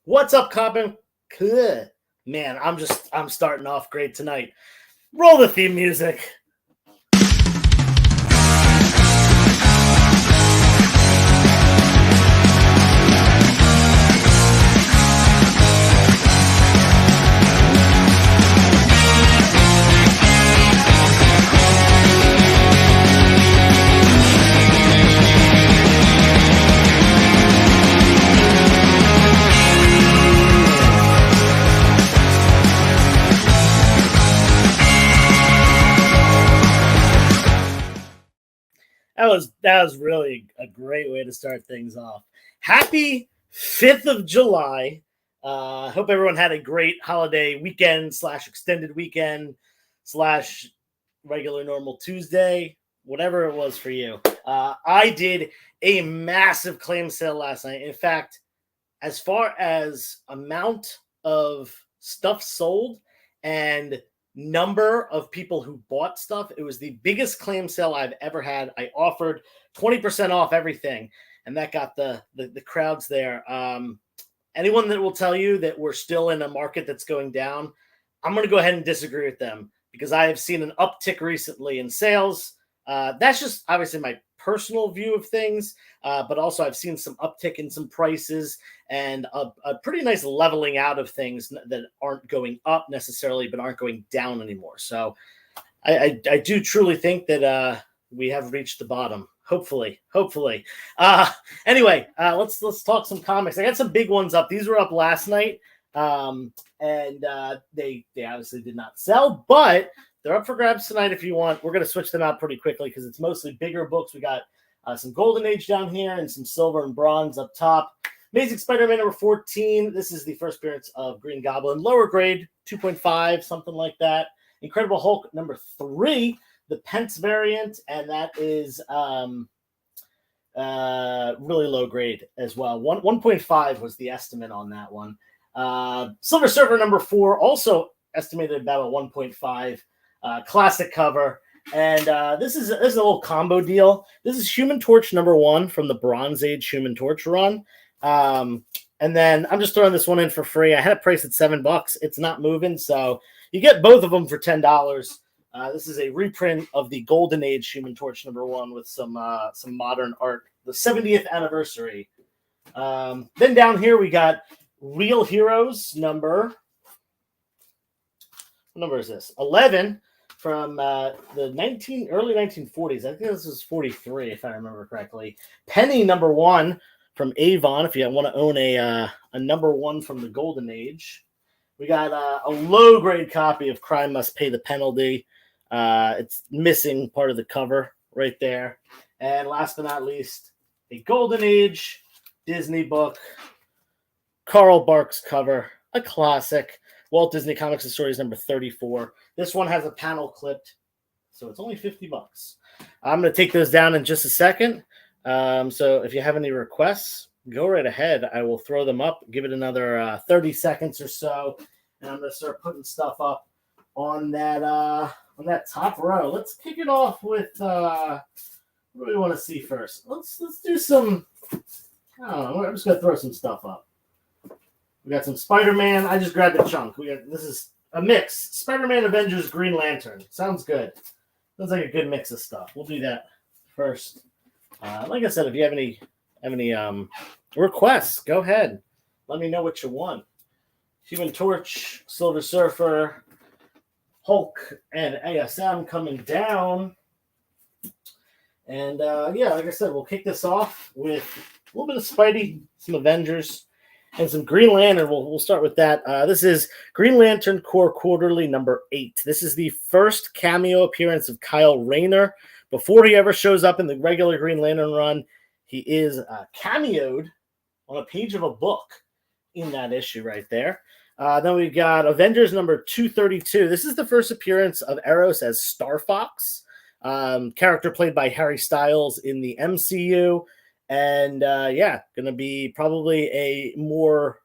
What's up, Coppin? Good. Man, I'm starting off great tonight. Roll the theme music. That was really a great way to start things off. Happy 5th of July. Hope everyone had a great holiday weekend / extended weekend / regular normal Tuesday, whatever it was for you. I did a massive claim sale last night. In fact, as far as amount of stuff sold and number of people who bought stuff, it was the biggest claim sale I've ever had. I offered 20% off everything, and that got the crowds there. Anyone that will tell you that we're still in a market that's going down, I'm going to go ahead and disagree with them because I have seen an uptick recently in sales. That's just obviously my personal view of things, but also I've seen some uptick in some prices and a pretty nice leveling out of things that aren't going up necessarily, but aren't going down anymore. So I do truly think that we have reached the bottom. Hopefully. Anyway, let's talk some comics. I got some big ones up. These were up last night, and they obviously did not sell, but they're up for grabs tonight if you want. We're going to switch them out pretty quickly because it's mostly bigger books. We got some Golden Age down here and some Silver and Bronze up top. Amazing Spider-Man number 14. This is the first appearance of Green Goblin. Lower grade, 2.5, something like that. Incredible Hulk number 3, the Pence variant, and that is really low grade as well. 1.5 was the estimate on that one. Silver Surfer number 4, also estimated about a 1.5. Classic cover. And this is a little combo deal. This is Human Torch number 1 from the Bronze Age Human Torch run. And then I'm just throwing this one in for free. I had it priced at $7. It's not moving, so you get both of them for $10. This is a reprint of the Golden Age Human Torch number 1 with some modern art. The 70th anniversary. Then down here we got Real Heroes number. What number is this? 11 from the early 1940s. I think this was 43 if I remember correctly. Penny number 1 from Avon. If you want to own a number 1 from the Golden Age. We got a low grade copy of Crime Must Pay the Penalty. It's missing part of the cover right there. And last but not least, a Golden Age Disney book. Carl Barks cover, a classic. Walt Disney Comics and Stories number 34. This one has a panel clipped, so it's only $50. I'm going to take those down in just a second. So if you have any requests, go right ahead. I will throw them up, give it another 30 seconds or so, and I'm going to start putting stuff up on that top row. Let's kick it off with what do we want to see first? Let's do some. I don't know. I'm just going to throw some stuff up. We got some Spider-Man. I just grabbed a chunk. This is a mix. Spider-Man, Avengers, Green Lantern. Sounds good. Sounds like a good mix of stuff. We'll do that first. Like I said, if you have any requests, go ahead. Let me know what you want. Human Torch, Silver Surfer, Hulk, and ASM coming down. And like I said, we'll kick this off with a little bit of Spidey, some Avengers, and some Green Lantern. We'll start with that. This is Green Lantern Corps Quarterly number 8. This is the first cameo appearance of Kyle Rayner. Before he ever shows up in the regular Green Lantern run, he is cameoed on a page of a book in that issue right there. Then we got Avengers number 232. This is the first appearance of Eros as Star Fox, character played by Harry Styles in the MCU. And going to be probably a more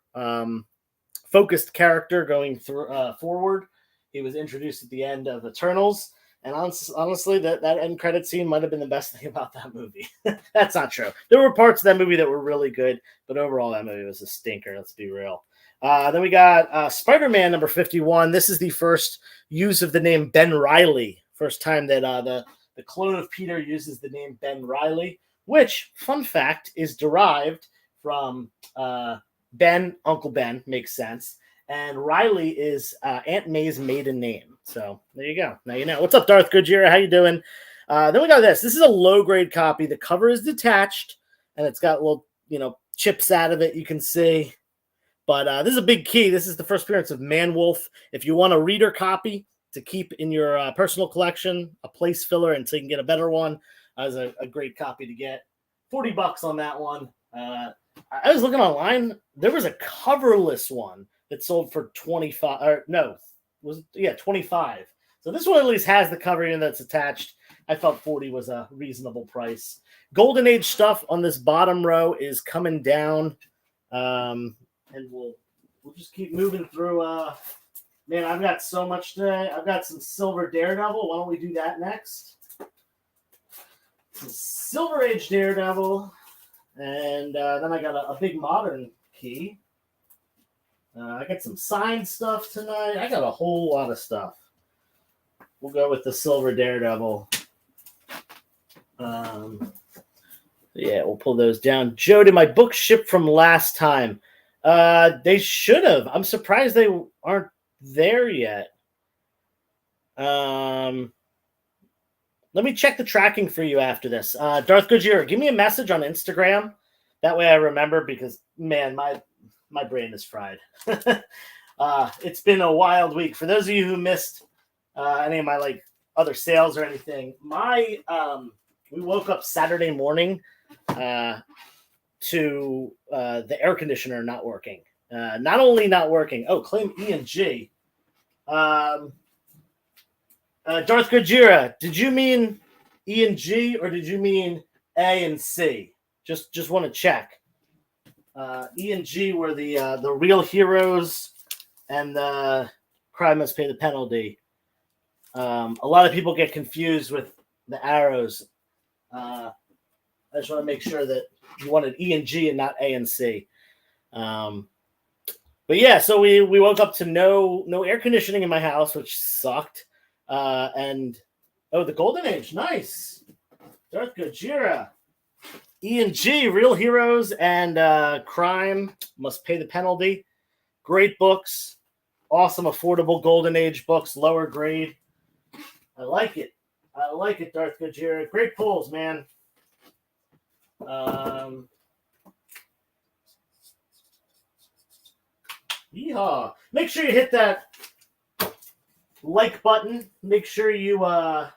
focused character going forward. He was introduced at the end of Eternals. And honestly, that end credit scene might have been the best thing about that movie. That's not true. There were parts of that movie that were really good, but overall, that movie was a stinker. Let's be real. Then we got Spider-Man number 51. This is the first use of the name Ben Reilly. First time that the clone of Peter uses the name Ben Reilly, which, fun fact, is derived from Ben, Uncle Ben, makes sense. And Riley is Aunt May's maiden name. So there you go. Now you know. What's up, Darth Gojira? How you doing? Then we got this. This is a low-grade copy. The cover is detached, and it's got little, chips out of it. You can see. But this is a big key. This is the first appearance of Man-Wolf. If you want a reader copy to keep in your personal collection, a place filler until you can get a better one, is a great copy to get. $40 on that one. I was looking online. There was a coverless one that sold for 25. Or no, was it? 25. So this one at least has the cover in that's attached. I felt 40 was a reasonable price. Golden Age stuff on this bottom row is coming down. And we'll just keep moving through. Man, I've got so much today. I've got some Silver Daredevil. Why don't we do that next? Some Silver Age Daredevil. And then I got a big modern key. I got some signed stuff tonight. I got a whole lot of stuff. We'll go with the Silver Daredevil. Yeah, we'll pull those down. Joe, did my book ship from last time? They should have. I'm surprised they aren't there yet. Let me check the tracking for you after this. Darth Gojira, give me a message on Instagram. That way I remember because, man, my brain is fried. It's been a wild week. For those of you who missed any of my other sales or anything, we woke up Saturday morning to the air conditioner not working. Not only not working. Oh, claim E and G. Darth Gojira, did you mean E and G or did you mean A and C? Just want to check. E and G were the real heroes, and the crime must pay the penalty. A lot of people get confused with the arrows. I just want to make sure that you wanted E and G and not A and C. But yeah, so we woke up to no air conditioning in my house, which sucked. And the Golden Age, nice. Darth Gojira. E and G, real heroes, and crime must pay the penalty. Great books, awesome, affordable Golden Age books, lower grade. I like it, Darth Gojira. Great pulls, man. Yeehaw! Make sure you hit that like button. Make sure you are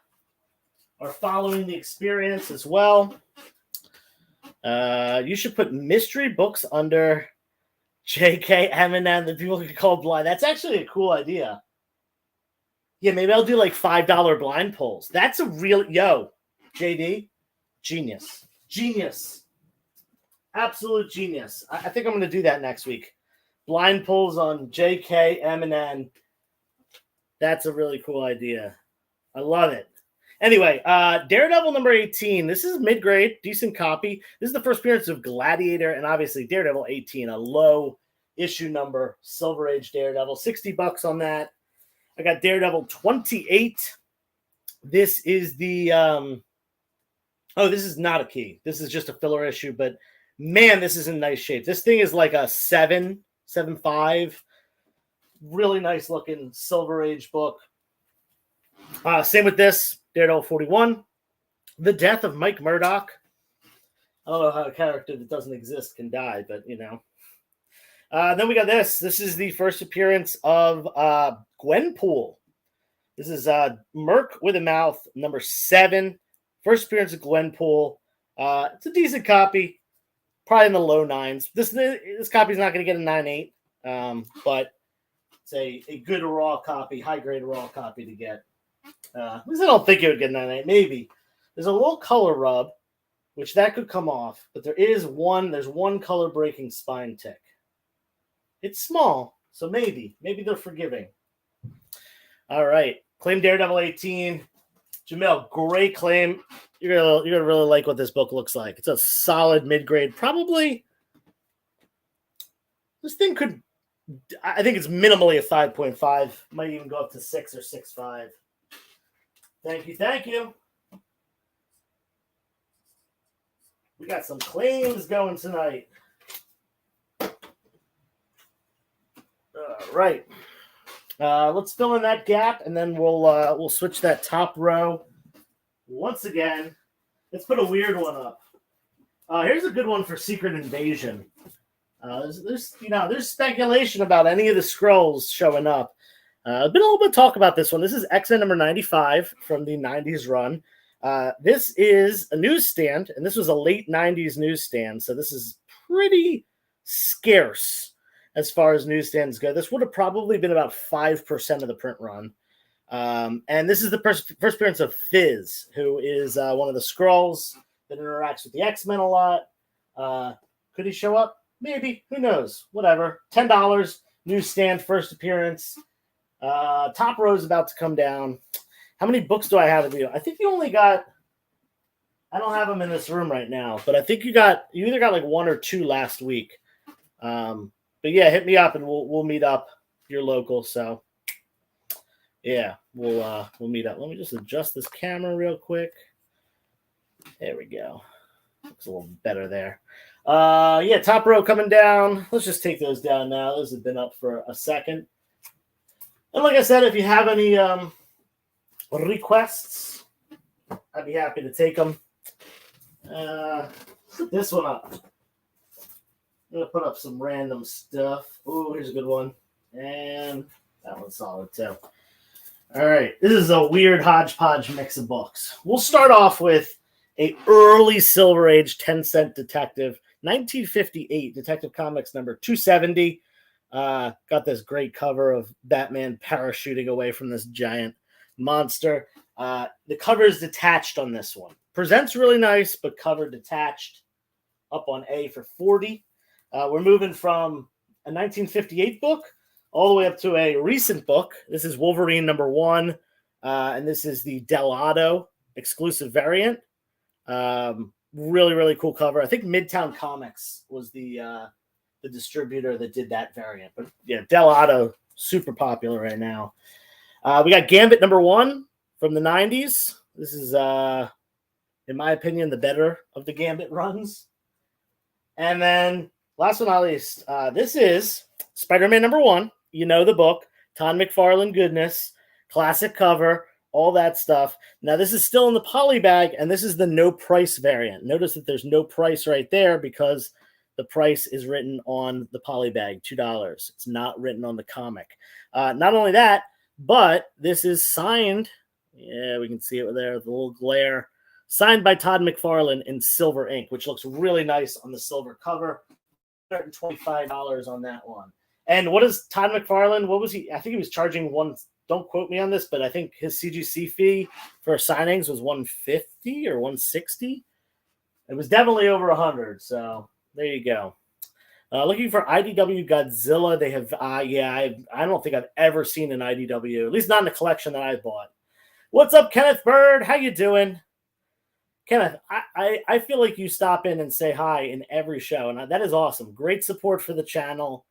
following the experience as well. You should put mystery books under JK Eminem that people can call blind. That's actually a cool idea. Yeah, maybe I'll do $5 blind pulls. That's a real JD, genius. Absolute genius. I think I'm going to do that next week. Blind pulls on JK Eminem. That's a really cool idea. I love it. Anyway, Daredevil number 18. This is mid-grade, decent copy. This is the first appearance of Gladiator, and obviously Daredevil 18, a low issue number, Silver Age Daredevil. $60 on that. I got Daredevil 28. This is the this is not a key. This is just a filler issue, but man, this is in nice shape. This thing is like a 7.5. Really nice looking Silver Age book. Same with this, Daredevil 41. The Death of Mike Murdock. I don't know how a character that doesn't exist can die, but Then we got this. This is the first appearance of Gwenpool. This is Merc with a Mouth, number 7. First appearance of Gwenpool. It's a decent copy. Probably in the low 9s. This copy is not going to get a 9.8, but it's a good raw copy, high-grade raw copy to get. At least I don't think it would get 9.8. Maybe. There's a little color rub, which that could come off, but there's one color-breaking spine tick. It's small, so maybe they're forgiving. All right, claim Daredevil 18. Jamil, great claim. You're gonna really like what this book looks like. It's a solid mid-grade. Probably this thing could I think it's minimally a 5.5. Might even go up to 6 or 6.5. Thank you, thank you. We got some claims going tonight. All right. Let's fill in that gap, and then we'll switch that top row once again. Let's put a weird one up. Here's a good one for Secret Invasion. There's speculation about any of the scrolls showing up. Been a little bit of talk about this one. This is X-Men number 95 from the 90s run. This is a newsstand, and this was a late 90s newsstand, so this is pretty scarce as far as newsstands go. This would have probably been about 5% of the print run. And this is the first appearance of Fizz, who is one of the Skrulls that interacts with the X-Men a lot. Could he show up? Maybe. Who knows? Whatever. $10, newsstand, first appearance. Top row is about to come down. How many books do I have of you? I think you only got... I don't have them in this room right now, but I think you either got like 1 or 2 last week. But yeah, hit me up and we'll meet up. You're local, so yeah, we'll meet up. Let me just adjust this camera real quick. There we go. Looks a little better there. Yeah, top row coming down. Let's just take those down now. Those have been up for a second. And like I said, if you have any requests, I'd be happy to take them. Put this one up. I'm going to put up some random stuff. Ooh, here's a good one. And that one's solid too. All right. This is a weird hodgepodge mix of books. We'll start off with a early Silver Age 10-cent detective. 1958 Detective Comics number 270. Got this great cover of Batman parachuting away from this giant monster. The cover is detached on this one. Presents really nice, but cover detached. Up on A for 40. We're moving from a 1958 book all the way up to a recent book. This is Wolverine number 1, and this is the Delgado exclusive variant. Really, really cool cover. I think Midtown Comics was the distributor that did that variant. But yeah, Delgado, super popular right now. We got Gambit number 1 from the 90s. This is, in my opinion, the better of the Gambit runs. And then last but not least, this is Spider-Man number 1. You know the book. Todd McFarlane goodness. Classic cover. All that stuff. Now, this is still in the poly bag, and this is the no price variant. Notice that there's no price right there because the price is written on the poly bag, $2. It's not written on the comic. Not only that, but this is signed. Yeah, we can see it there, the little glare. Signed by Todd McFarlane in silver ink, which looks really nice on the silver cover. $125 on that one. And what is Todd McFarlane? What was he? I think he was charging one. Don't quote me on this, but I think his CGC fee for signings was $150 or $160. It was definitely over $100. So there you go. Looking for IDW Godzilla. They have, I don't think I've ever seen an IDW, at least not in the collection that I bought. What's up, Kenneth Bird? How you doing? Kenneth, I feel like you stop in and say hi in every show, and that is awesome. Great support for the channel.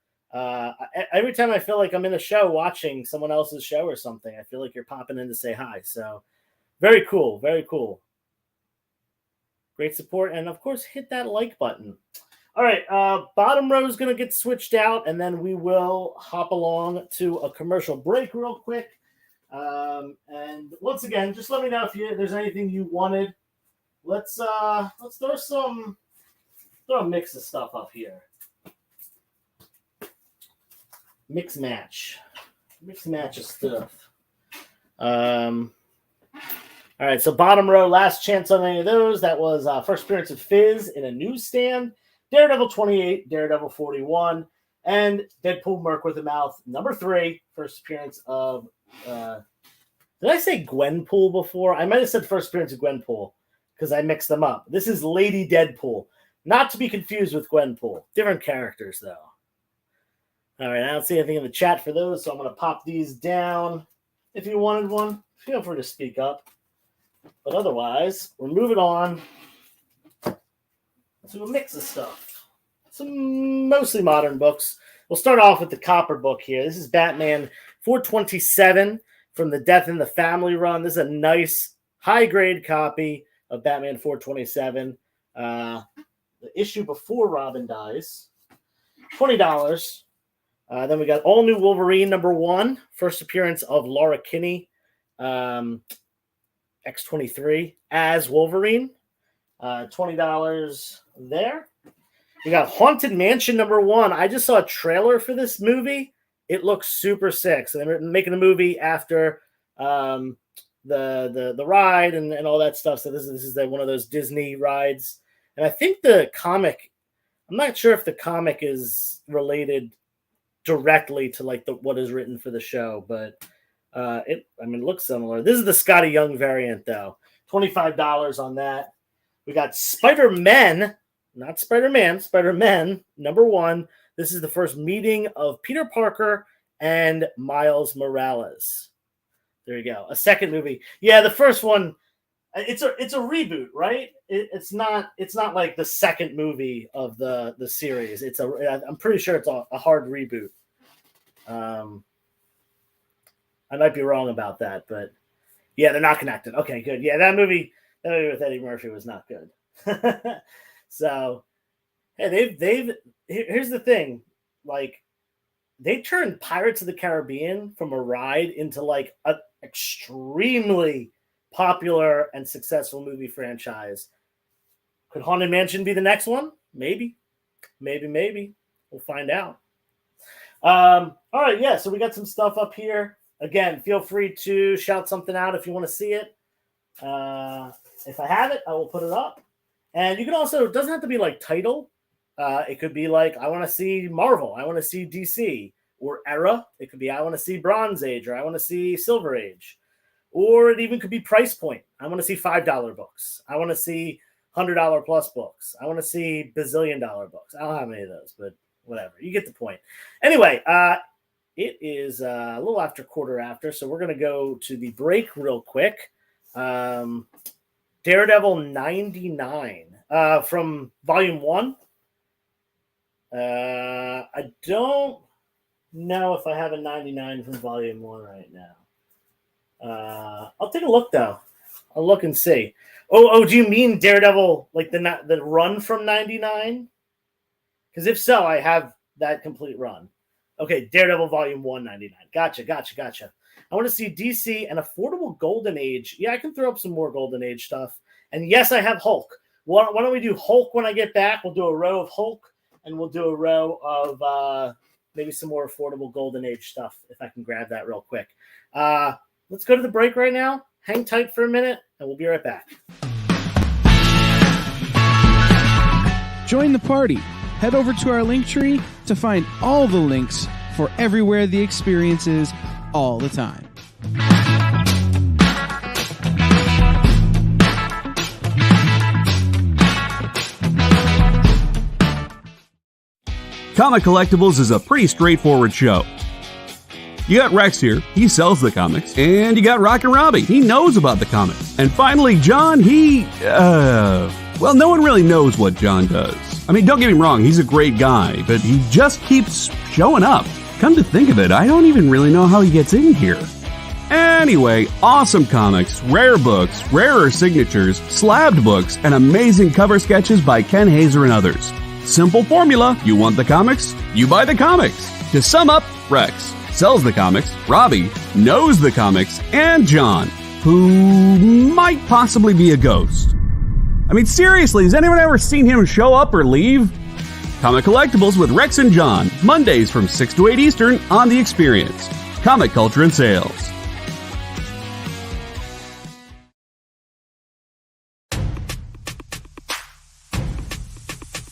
Every time I feel like I'm in a show watching someone else's show or something, I feel like you're popping in to say hi. So very cool. Very cool. Great support. And of course, hit that like button. All right. Bottom row is going to get switched out, and then we will hop along to a commercial break real quick. And once again, just let me know if there's anything you wanted. Let's throw a mix of stuff up here. Mix match of stuff. All right, so bottom row, last chance on any of those. That was first appearance of Fizz in a newsstand, Daredevil 28, Daredevil 41, and Deadpool Merc with a Mouth number 3. First appearance of. Did I say Gwenpool before? I might have said first appearance of Gwenpool because I mixed them up. This is Lady Deadpool, not to be confused with Gwenpool. Different characters though. All right, I don't see anything in the chat for those, so I'm going to pop these down. If you wanted one, feel free to speak up. But otherwise, we're moving on to a mix of stuff. Some mostly modern books. we'll start off with the Copper book here. This is Batman 427 from the Death in the Family run. This is a nice high-grade copy of Batman 427. The issue before Robin dies. $20. Then we got All New Wolverine #1, first appearance of Laura Kinney, X-23 as Wolverine. $20 there. We got Haunted Mansion #1. I just saw a trailer for this movie. It looks super sick. So they're making a movie after the ride and all that stuff. So this is one of those Disney rides. And I think the comic, I'm not sure if the comic is related directly to like what is written for the show, but it looks similar. This is the Scotty Young variant though. $25 on that. We got Spider-Man, not Spider-Man, Spider-Man #1. This is the first meeting of Peter Parker and Miles Morales. There you go. A second movie. Yeah, the first one, it's a reboot, right? It's not like the second movie of the series. I'm pretty sure it's a hard reboot. I might be wrong about that, but yeah, they're not connected. Okay, good. Yeah, that movie with Eddie Murphy was not good. So, hey, here's the thing, like they turned Pirates of the Caribbean from a ride into like an extremely popular and successful movie franchise. Could Haunted Mansion be the next one? Maybe. We'll find out. All right, yeah, so we got some stuff up here. Again, feel free to shout something out if you want to see it. If I have it, I will put it up. And you can also, it doesn't have to be like title. It could be like, I want to see Marvel. I want to see DC. Or era. It could be, I want to see Bronze Age. Or I want to see Silver Age. Or it even could be price point. I want to see $5 books. I want to see $100 plus books. I want to see bazillion-dollar books. I don't have any of those, but whatever. You get the point. Anyway, it is a little after quarter after, so we're going to go to the break real quick. Daredevil 99 from Volume 1. I don't know if I have a 99 from Volume 1 right now. I'll take a look, though. I'll look and see. Oh, do you mean Daredevil, like the run from 99? Because if so, I have that complete run. Okay, Daredevil Volume 1, 99. Gotcha. I want to see DC and affordable Golden Age. Yeah, I can throw up some more Golden Age stuff. And yes, I have Hulk. Why don't we do Hulk when I get back? We'll do a row of Hulk, and we'll do a row of maybe some more affordable Golden Age stuff, if I can grab that real quick. Let's go to the break right now. Hang tight for a minute, and we'll be right back. Join the party. Head over to our link tree to find all the links for everywhere the experience is all the time. Comic Collectibles is a pretty straightforward show. You got Rex here, he sells the comics, and you got Rockin' Robbie, he knows about the comics. And finally, John, well, no one really knows what John does. I mean, don't get me wrong, he's a great guy, but he just keeps showing up. Come to think of it, I don't even really know how he gets in here. Anyway, awesome comics, rare books, rarer signatures, slabbed books, and amazing cover sketches by Ken Hazer and others. Simple formula, you want the comics, you buy the comics. To sum up, Rex sells the comics, Robbie knows the comics, and John, who might possibly be a ghost. I mean, seriously, has anyone ever seen him show up or leave? Comic Collectibles with Rex and John, Mondays from 6 to 8 Eastern on The Experience. Comic Culture and Sales.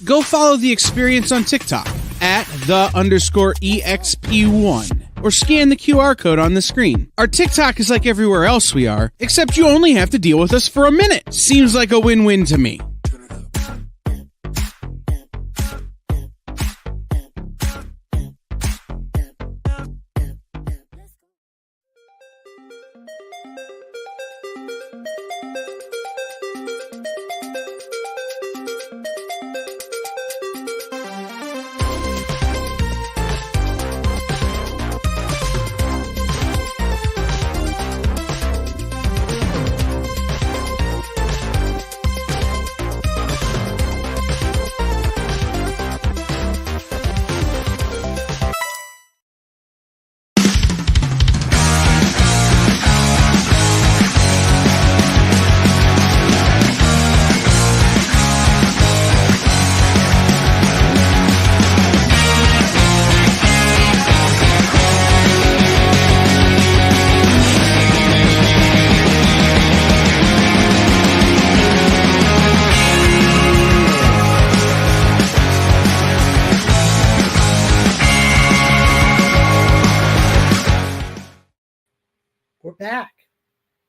Go follow The Experience on TikTok at @the_EXP1 or scan the QR code on the screen. Our TikTok is like everywhere else we are, except you only have to deal with us for a minute. Seems like a win-win to me.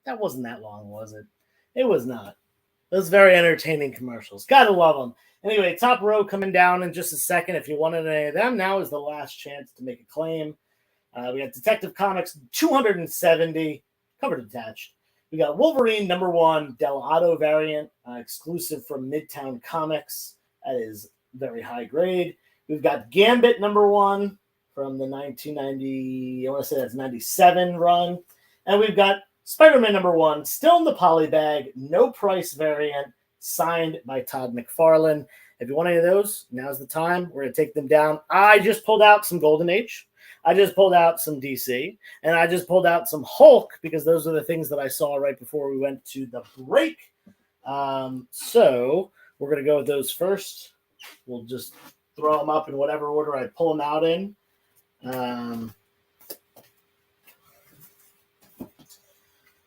That wasn't that long, was it? It was not. Those very entertaining commercials. Gotta love them. Anyway, top row coming down in just a second. If you wanted any of them, now is the last chance to make a claim. We got Detective Comics 270, cover detached. We got Wolverine #1, Del Otto variant, exclusive from Midtown Comics. That is very high grade. We've got Gambit #1 from the 1990, I want to say that's 97 run. And we've got Spider-Man #1, still in the poly bag, no price variant, signed by Todd McFarlane. If you want any of those, now's the time. We're going to take them down. I just pulled out some Golden Age. I just pulled out some DC. And I just pulled out some Hulk because those are the things that I saw right before we went to the break. So we're going to go with those first. We'll just throw them up in whatever order I pull them out in.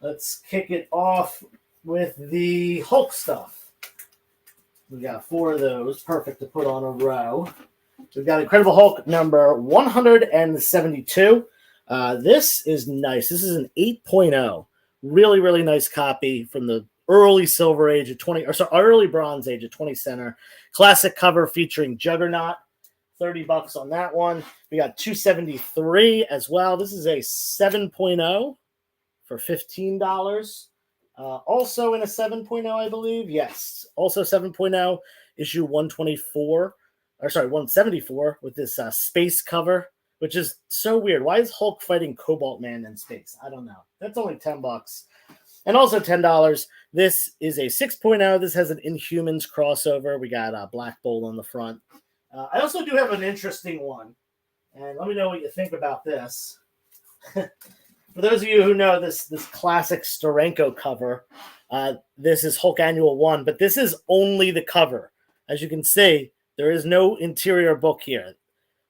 Let's kick it off with the Hulk stuff. We got 4 of those, perfect to put on a row. We've got Incredible Hulk number 172. This is nice. This is an 8.0. Really, really nice copy from the early Silver Age of 20, or sorry, early Bronze Age of 20 center. Classic cover featuring Juggernaut. $30 on that one. We got 273 as well. This is a 7.0 for $15. Also in a 7.0, I believe. Yes. Also 7.0, issue 124. Or sorry, 174 with this space cover, which is so weird. Why is Hulk fighting Cobalt Man in space? I don't know. That's only $10. And also $10. This is a 6.0. This has an Inhumans crossover. We got Black Bolt on the front. I also do have an interesting one. And let me know what you think about this. For those of you who know this classic Steranko cover, this is Hulk Annual 1, but this is only the cover. As you can see, there is no interior book here.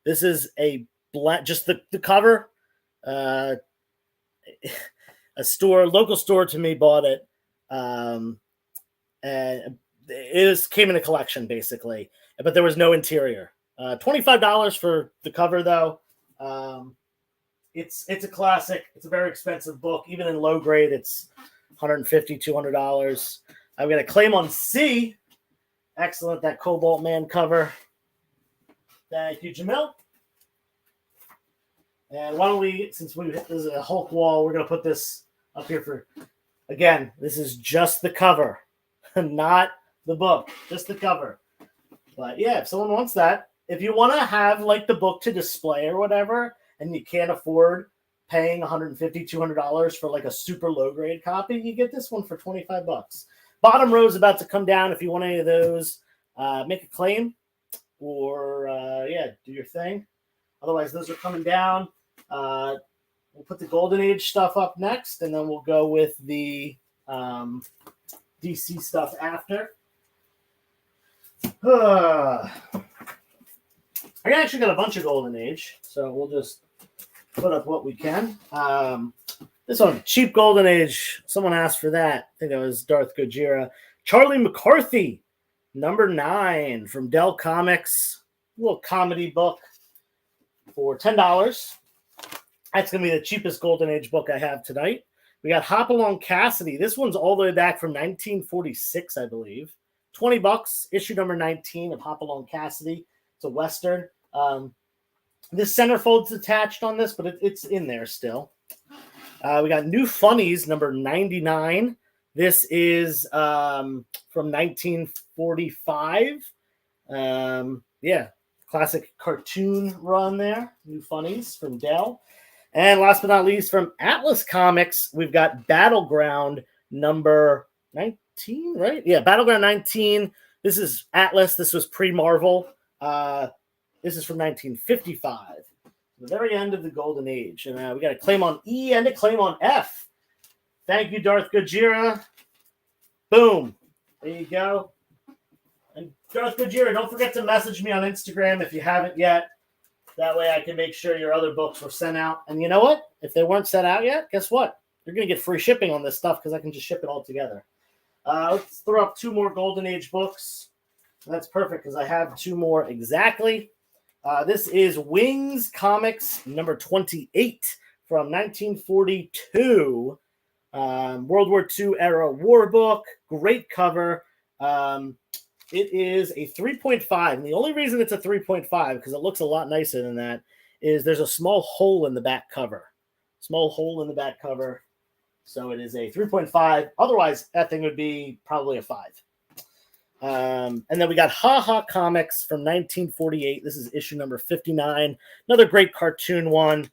This is a just the cover. A local store to me bought it. And it came in a collection, basically. But there was no interior. $25 for the cover, though. It's a classic. It's a very expensive book. Even in low grade, it's $150, $200. I've got a claim on C. Excellent, that Cobalt Man cover. Thank you, Jamil. And why don't we, since this is a Hulk wall, we're going to put this up here for, again, this is just the cover, not the book, just the cover. But yeah, if someone wants that, if you want to have like the book to display or whatever, and you can't afford paying $150, $200 for like a super low grade copy, you get this one for $25. Bottom row is about to come down. If you want any of those, make a claim or do your thing. Otherwise, those are coming down. We'll put the Golden Age stuff up next, and then we'll go with the DC stuff after. I actually got a bunch of Golden Age, so we'll just put up what we can. This one, cheap Golden Age. Someone asked for that. I think that was Darth Gojira. Charlie McCarthy, number 9 from Dell Comics. A little comedy book for $10. That's going to be the cheapest Golden Age book I have tonight. We got Hopalong Cassidy. This one's all the way back from 1946, I believe. $20, issue number 19 of Hopalong Cassidy. It's a Western. This centerfold's attached on this, but it's in there still. We got New Funnies, number 99. This is from 1945. Classic cartoon run there. New Funnies from Dell. And last but not least, from Atlas Comics, we've got Battleground number 19, right? Yeah, Battleground 19. This is Atlas. This was pre-Marvel. This is from 1955. The very end of the Golden Age. And we got a claim on E and a claim on F. Thank you, Darth Gojira. Boom. There you go. And Darth Gojira, don't forget to message me on Instagram if you haven't yet. That way I can make sure your other books were sent out. And you know what? If they weren't sent out yet, guess what? You're going to get free shipping on this stuff because I can just ship it all together. Let's throw up 2 more Golden Age books. That's perfect because I have 2 more exactly. This is Wings Comics number 28 from 1942. World War II era war book. Great cover. It is a 3.5. And the only reason it's a 3.5, because it looks a lot nicer than that, is there's a small hole in the back cover. Small hole in the back cover. So it is a 3.5. Otherwise, that thing would be probably a 5. And then we got Ha Ha Comics from 1948. This is issue number 59. Another great cartoon one.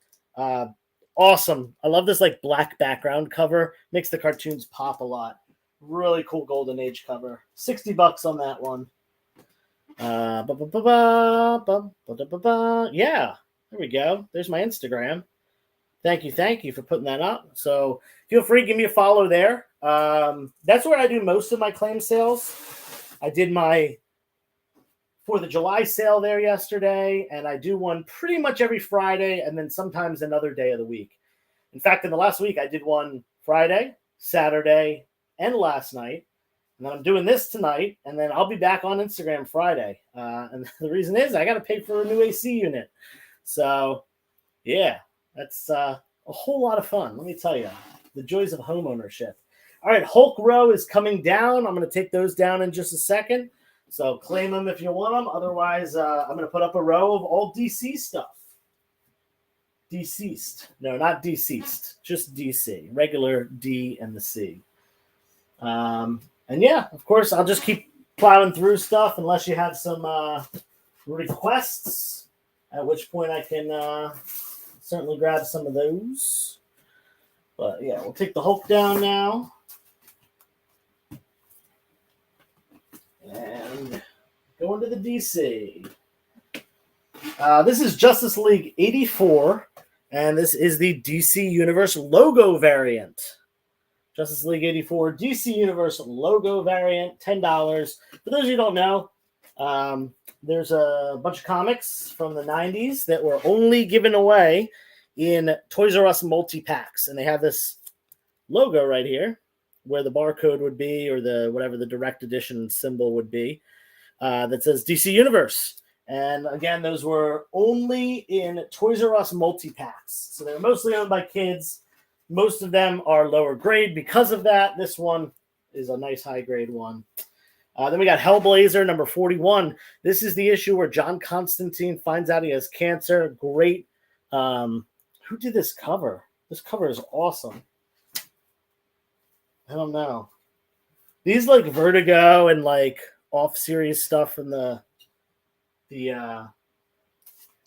Awesome. I love this like black background cover. Makes the cartoons pop a lot. Really cool Golden Age cover. $60 on that one. Yeah, there we go. There's my Instagram. Thank you for putting that up. So feel free, give me a follow there. That's where I do most of my claim sales. I did my 4th of July sale there yesterday, and I do one pretty much every Friday and then sometimes another day of the week. In fact, in the last week, I did one Friday, Saturday, and last night. And then I'm doing this tonight, and then I'll be back on Instagram Friday. And the reason is I got to pay for a new AC unit. So, yeah, that's a whole lot of fun. Let me tell you, the joys of home ownership. All right, Hulk Row is coming down. I'm going to take those down in just a second. So claim them if you want them. Otherwise, I'm going to put up a row of all DC stuff. Deceased. No, not deceased. Just DC. Regular D and the C. And yeah, of course, I'll just keep plowing through stuff unless you have some requests, at which point I can certainly grab some of those. But yeah, we'll take the Hulk down now. And go into the DC. This is Justice League 84, and this is the DC Universe logo variant. Justice League 84 DC Universe logo variant, $10. For those of you who don't know, there's a bunch of comics from the 90s that were only given away in Toys R Us multi-packs, and they have this logo right here where the barcode would be, or the whatever the direct edition symbol would be, that says DC Universe. And again, those were only in Toys R Us multi-packs. So they were mostly owned by kids. Most of them are lower grade because of that. This one is a nice high grade one. Then we got Hellblazer number 41. This is the issue where John Constantine finds out he has cancer. Great. Who did this cover? This cover is awesome. I don't know. These like Vertigo and like off-series stuff from the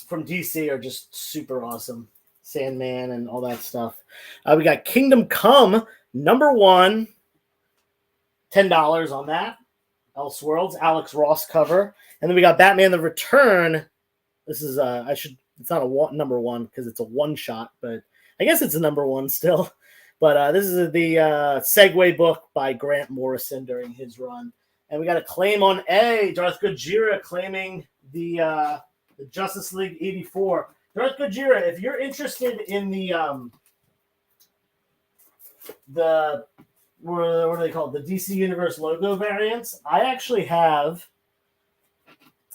from DC are just super awesome. Sandman and all that stuff. We got Kingdom Come number 1, $10 on that. Elseworlds, Alex Ross cover, and then we got Batman: The Return. This is it's not a number 1 because it's a one shot, but I guess it's a number 1 still. But this is the Segway book by Grant Morrison during his run. And we got a claim on A. Darth Gojira claiming the Justice League 84. Darth Gojira, if you're interested in the what are they called? The DC Universe logo variants, I actually have.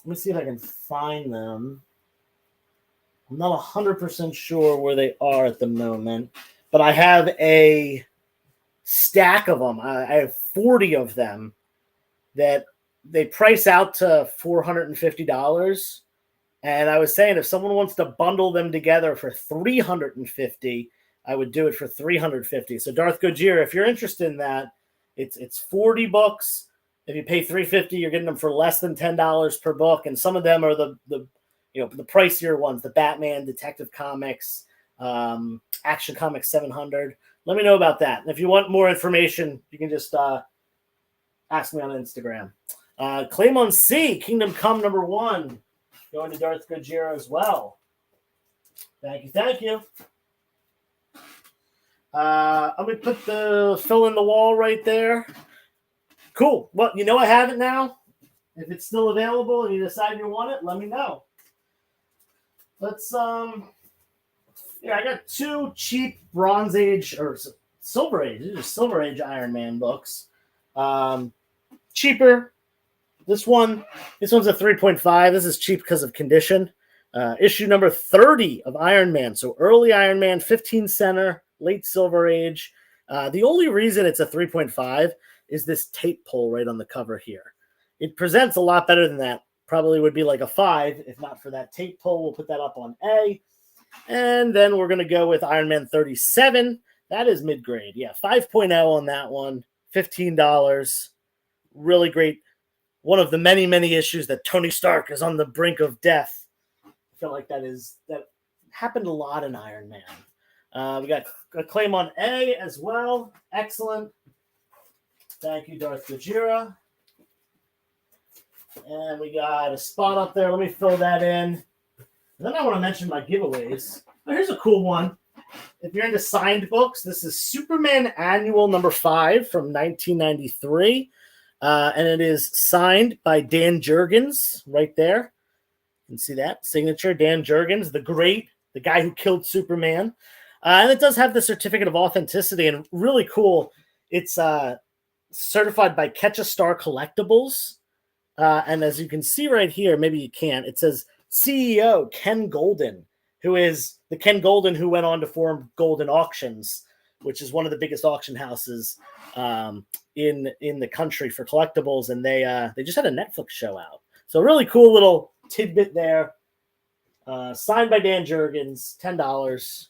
Let me see if I can find them. I'm not 100% sure where they are at the moment. But I have a stack of them. I have 40 of them that they price out to $450. And I was saying if someone wants to bundle them together for $350, I would do it for $350. So Darth Gojira, if you're interested in that, it's 40 books. If you pay $350, you're getting them for less than $10 per book. And some of them are the pricier ones, the Batman, Detective Comics, Action Comics 700. Let me know about that. And if you want more information, you can just ask me on Instagram. Claim on C, Kingdom Come number 1, going to Darth Gojira as well. Thank you. I'm going to put the fill in the wall right there. Cool. Well, I have it now. If it's still available and you decide you want it, let me know. Let's I got 2 cheap Bronze Age or Silver Age. These are Silver Age Iron Man books. Cheaper. This one's a 3.5. This is cheap because of condition. Issue number 30 of Iron Man. So early Iron Man, 15 center, late Silver Age. The only reason it's a 3.5 is this tape pull right on the cover here. It presents a lot better than that. Probably would be like a 5 if not for that tape pull. We'll put that up on A. And then we're going to go with Iron Man 37. That is mid-grade. Yeah, 5.0 on that one. $15. Really great. One of the many, many issues that Tony Stark is on the brink of death. I feel like that happened a lot in Iron Man. We got a claim on A as well. Excellent. Thank you, Darth Gojira. And we got a spot up there. Let me fill that in. Then I want to mention my giveaways. Oh, here's a cool one. If you're into signed books, this is Superman Annual number 5 from 1993. And it is signed by Dan Jurgens right there. You can see that signature, Dan Jurgens, the guy who killed Superman. And it does have the certificate of authenticity and really cool. It's certified by Catch a Star Collectibles. And as you can see right here, maybe you can't, it says CEO Ken Golden, who is the Ken Golden who went on to form Golden Auctions, which is one of the biggest auction houses in the country for collectibles. And they just had a Netflix show out. So really cool little tidbit there. Signed by Dan Jurgens, $10.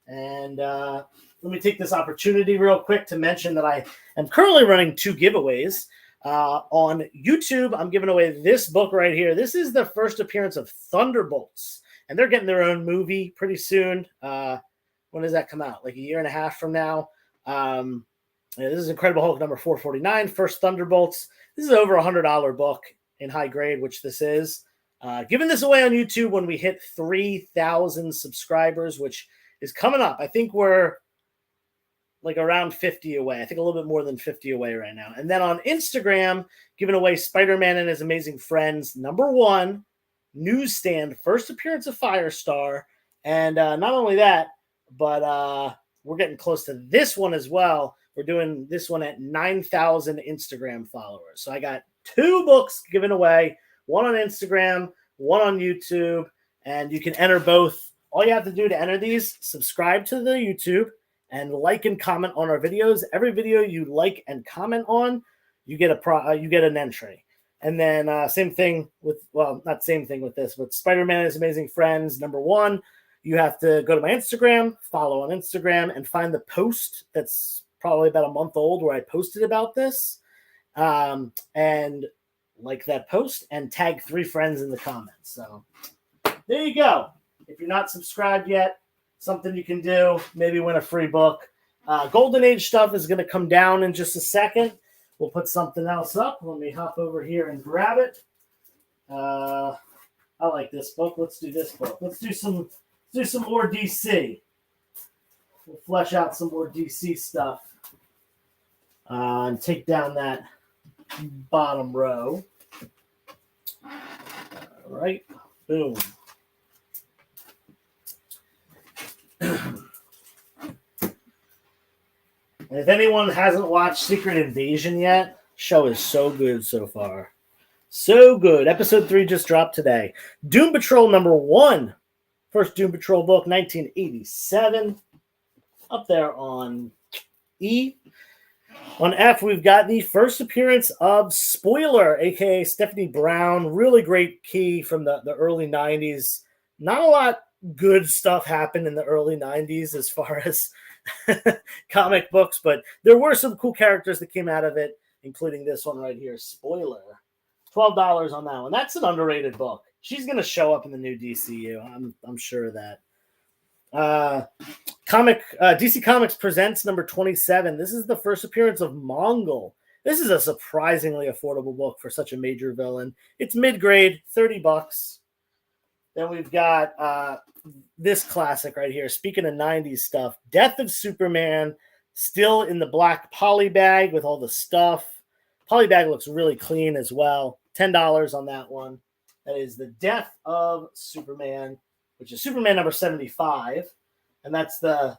And let me take this opportunity real quick to mention that I am currently running 2 giveaways. On YouTube, I'm giving away this book right here. This is the first appearance of Thunderbolts, and they're getting their own movie pretty soon. When does that come out? Like a year and a half from now. This is Incredible Hulk number 449, First Thunderbolts. This is over $100 book in high grade, which this is. Giving this away on YouTube when we hit 3,000 subscribers, which is coming up. I think we're like around 50 away. I think a little bit more than 50 away right now. And then on Instagram, giving away Spider-Man and His Amazing Friends, number 1, newsstand, first appearance of Firestar. And not only that, but we're getting close to this one as well. We're doing this one at 9,000 Instagram followers. So I got 2 books given away, one on Instagram, one on YouTube, and you can enter both. All you have to do to enter these, subscribe to the YouTube, and like and comment on our videos. Every video you like and comment on, you get an entry. And then same thing with, well, not same thing with this, but Spider-Man and His Amazing Friends, number 1, you have to go to my Instagram, follow on Instagram, and find the post that's probably about a month old where I posted about this, and like that post and tag 3 friends in the comments. So there you go. If you're not subscribed yet, something you can do, maybe win a free book. Golden Age stuff is going to come down in just a second. We'll put something else up. Let me hop over here and grab it. I like this book. Let's do this book. Let's do some more DC. We'll flesh out some more DC stuff. And take down that bottom row. All right. Boom. And if anyone hasn't watched Secret Invasion yet, show is so good so far. So good. Episode 3 just dropped today. Doom Patrol number 1. First Doom Patrol book, 1987. Up there on E. On F, we've got the first appearance of Spoiler, a.k.a. Stephanie Brown. Really great key from the early 90s. Not a lot good stuff happened in the early 90s as far as comic books, but there were some cool characters that came out of it, including this one right here, Spoiler. $12 on that one. That's an underrated book. She's going to show up in the new DCU. I'm sure of that. DC Comics presents number 27. This is the first appearance of Mongol. This is a surprisingly affordable book for such a major villain. It's mid-grade, $30. Then we've got this classic right here. Speaking of 90s stuff, Death of Superman, still in the black poly bag with all the stuff. Poly bag looks really clean as well. $10 on that one. That is the Death of Superman, which is Superman number 75. And that's the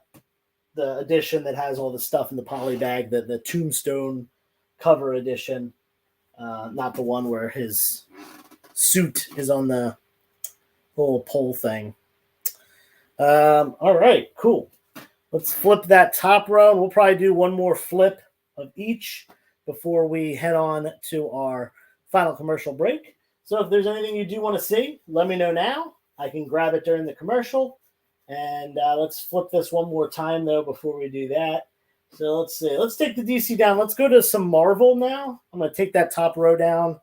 edition that has all the stuff in the poly bag, the Tombstone cover edition. Not the one where his suit is on the little pole thing. All right, cool. let's flip that top row, and we'll probably do one more flip of each before we head on to our final commercial break. So if there's anything you do want to see, let me know now. I can grab it during the commercial. And let's flip this one more time, though, before we do that. So let's see. Let's take the DC down. Let's go to some Marvel now. I'm going to take that top row down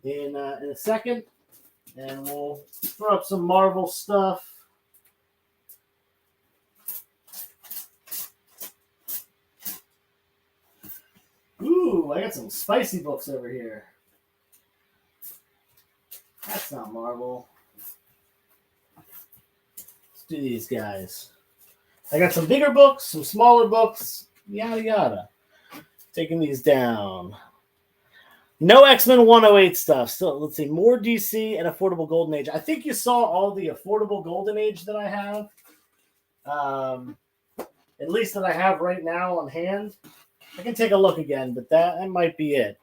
in a second. And we'll throw up some Marvel stuff. Ooh, I got some spicy books over here. That's not Marvel. Let's do these guys. I got some bigger books, some smaller books, yada yada. Taking these down. No X-Men 108 stuff. So let's see, more DC and Affordable Golden Age. I think you saw all the Affordable Golden Age that I have. At least that I have right now on hand. I can take a look again, but that might be it.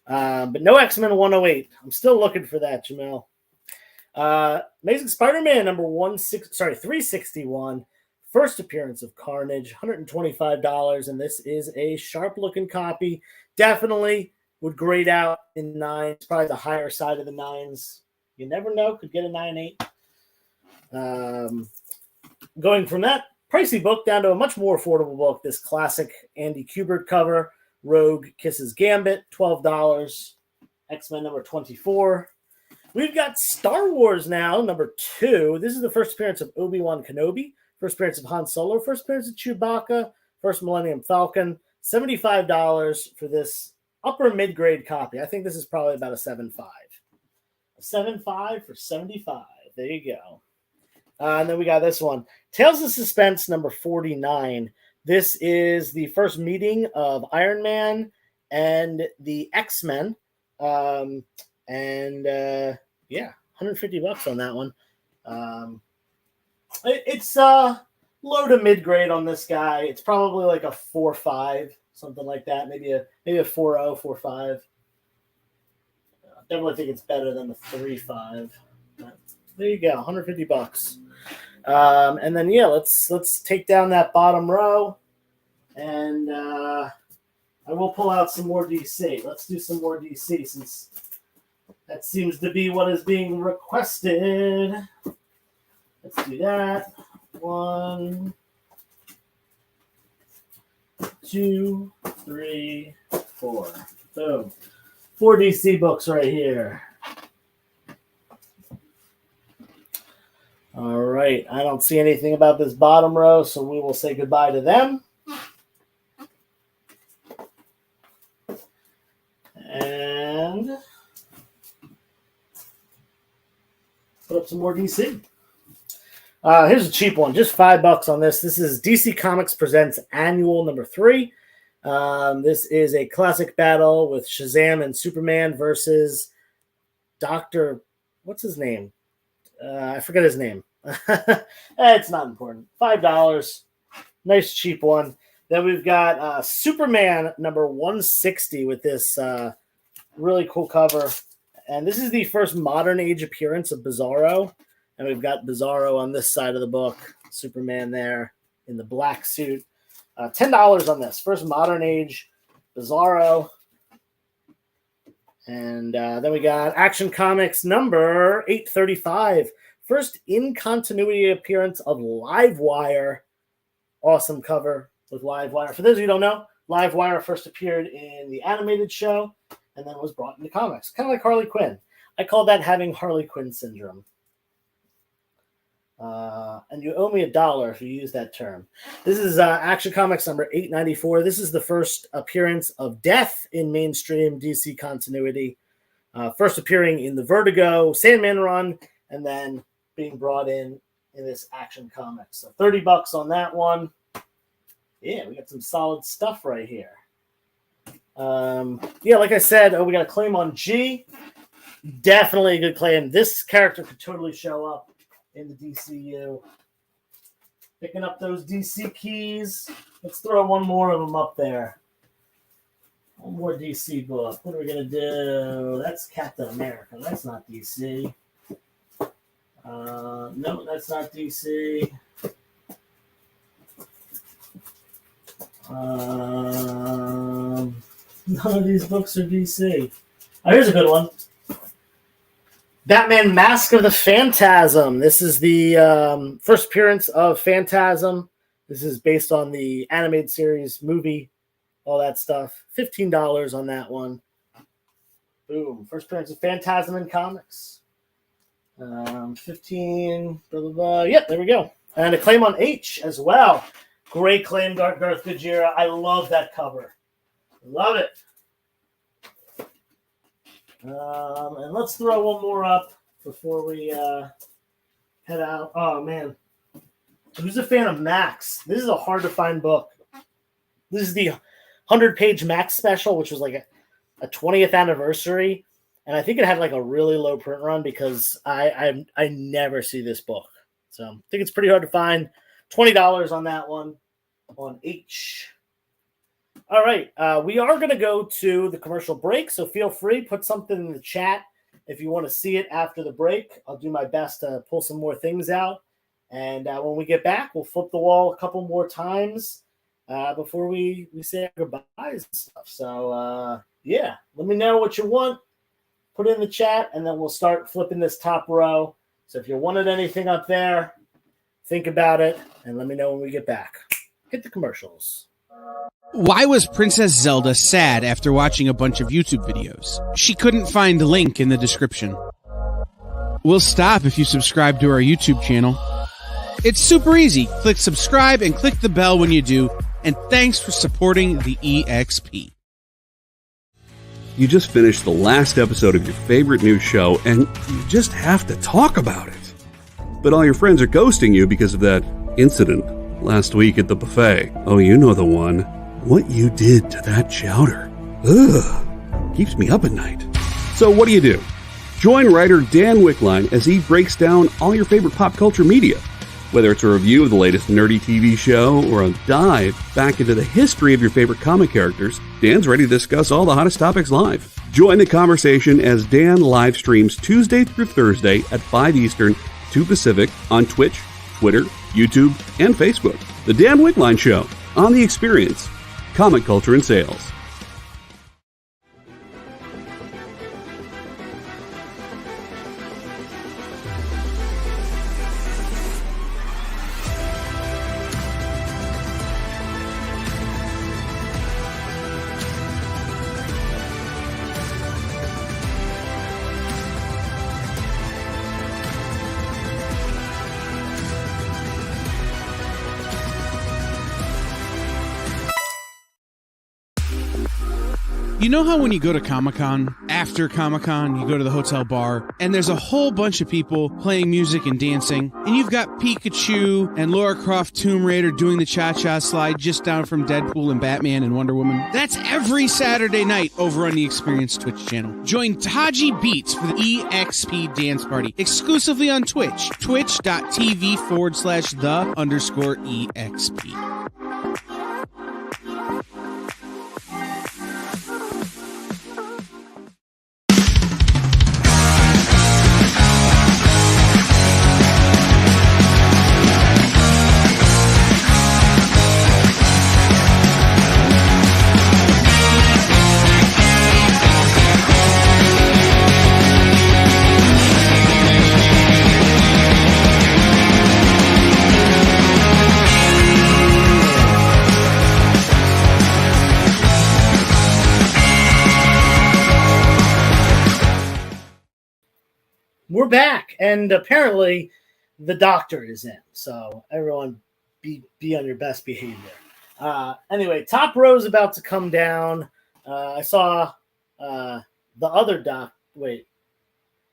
But no X-Men 108. I'm still looking for that, Jamel. Amazing Spider-Man number 361. First appearance of Carnage, $125, and this is a sharp-looking copy. Definitely would grade out in 9s, probably the higher side of the 9s. You never know, could get a 9.8. Going from that pricey book down to a much more affordable book, this classic Andy Kubert cover, Rogue Kisses Gambit, $12. X-Men number 24. We've got Star Wars now, number 2. This is the first appearance of Obi-Wan Kenobi, first appearance of Han Solo, first appearance of Chewbacca, first Millennium Falcon, $75 for this upper mid-grade copy. I think this is probably about a 7.5. A 7.5 for 75. There you go. And then we got this one. Tales of Suspense, number 49. This is the first meeting of Iron Man and the X-Men. Yeah, $150 on that one. It's low to mid-grade on this guy. It's probably like a 4.5, something like that. Maybe a 4.0, 4.5. Definitely think it's better than the 3.5. There you go, $150. And then yeah, let's take down that bottom row, and I will pull out some more DC. Let's do some more DC since that seems to be what is being requested. Let's do that. 1, 2, 3, 4. Boom. 4 DC books right here. All right. I don't see anything about this bottom row, so we will say goodbye to them. And put up some more DC. Here's a cheap one, just $5 on this. This is DC Comics Presents Annual number 3. This is a classic battle with Shazam and Superman versus Dr. What's his name? I forget his name. It's not important. $5. Nice cheap one. Then we've got Superman number 160 with this really cool cover. And this is the first modern age appearance of Bizarro. And we've got Bizarro on this side of the book. Superman there in the black suit. $10 on this. First modern age Bizarro. And then we got Action Comics number 835. First in-continuity appearance of Livewire. Awesome cover with Livewire. For those of you who don't know, Livewire first appeared in the animated show and then was brought into comics. Kind of like Harley Quinn. I call that having Harley Quinn syndrome. And you owe me $1 if you use that term. This is Action Comics number 894. This is the first appearance of Death in mainstream DC continuity. First appearing in the Vertigo Sandman run, and then being brought in this Action Comics. So $30 on that one. Yeah, we got some solid stuff right here. Yeah, like I said, we got a claim on G. Definitely a good claim. This character could totally show up in the DCU. Picking up those DC keys. Let's throw one more of them up there. One more DC book. What are we going to do? That's Captain America. That's not DC. No, that's not DC. None of these books are DC. Oh, here's a good one. Batman Mask of the Phantasm. This is the first appearance of Phantasm. This is based on the animated series, movie, all that stuff. $15 on that one. Boom. First appearance of Phantasm in comics. 15, blah, blah, blah. Yep, there we go. And a claim on H as well. Great claim, Garth Gojira. I love that cover. Love it. And let's throw one more up before we head out. Oh, man. Who's a fan of Max? This is a hard-to-find book. This is the 100-page Max special, which was like a 20th anniversary. And I think it had like a really low print run because I never see this book. So I think it's pretty hard to find. $20 on that one on H. All right. We are going to go to the commercial break. So feel free, put something in the chat if you want to see it after the break. I'll do my best to pull some more things out. And when we get back, we'll flip the wall a couple more times before we say our goodbyes and stuff. So, yeah, let me know what you want. Put it in the chat, and then we'll start flipping this top row. So if you wanted anything up there, think about it, and let me know when we get back. Hit the commercials. Why was Princess Zelda sad after watching a bunch of YouTube videos? She couldn't find a link in the description. We'll stop if you subscribe to our YouTube channel. It's super easy. Click subscribe and click the bell when you do, and thanks for supporting the EXP. You just finished the last episode of your favorite news show, and you just have to talk about it. But all your friends are ghosting you because of that incident last week at the buffet. Oh, you know the one. What you did to that chowder. Ugh. Keeps me up at night. So what do? Join writer Dan Wickline as he breaks down all your favorite pop culture media. Whether it's a review of the latest nerdy TV show or a dive back into the history of your favorite comic characters, Dan's ready to discuss all the hottest topics live. Join the conversation as Dan live streams Tuesday through Thursday at 5 Eastern, 2 Pacific on Twitch, Twitter, YouTube, and Facebook. The Dan Wickline Show on The Experience, Comic Culture and Sales. You know how when you go to Comic-Con, after Comic-Con, you go to the hotel bar, and there's a whole bunch of people playing music and dancing, and you've got Pikachu and Lara Croft Tomb Raider doing the cha-cha slide just down from Deadpool and Batman and Wonder Woman? That's every Saturday night over on the Experience Twitch channel. Join Taji Beats for the EXP Dance Party, exclusively on Twitch, twitch.tv/the_EXP. We're back, and apparently the doctor is in. So everyone be on your best behavior. Anyway, top row is about to come down. I saw the other Darth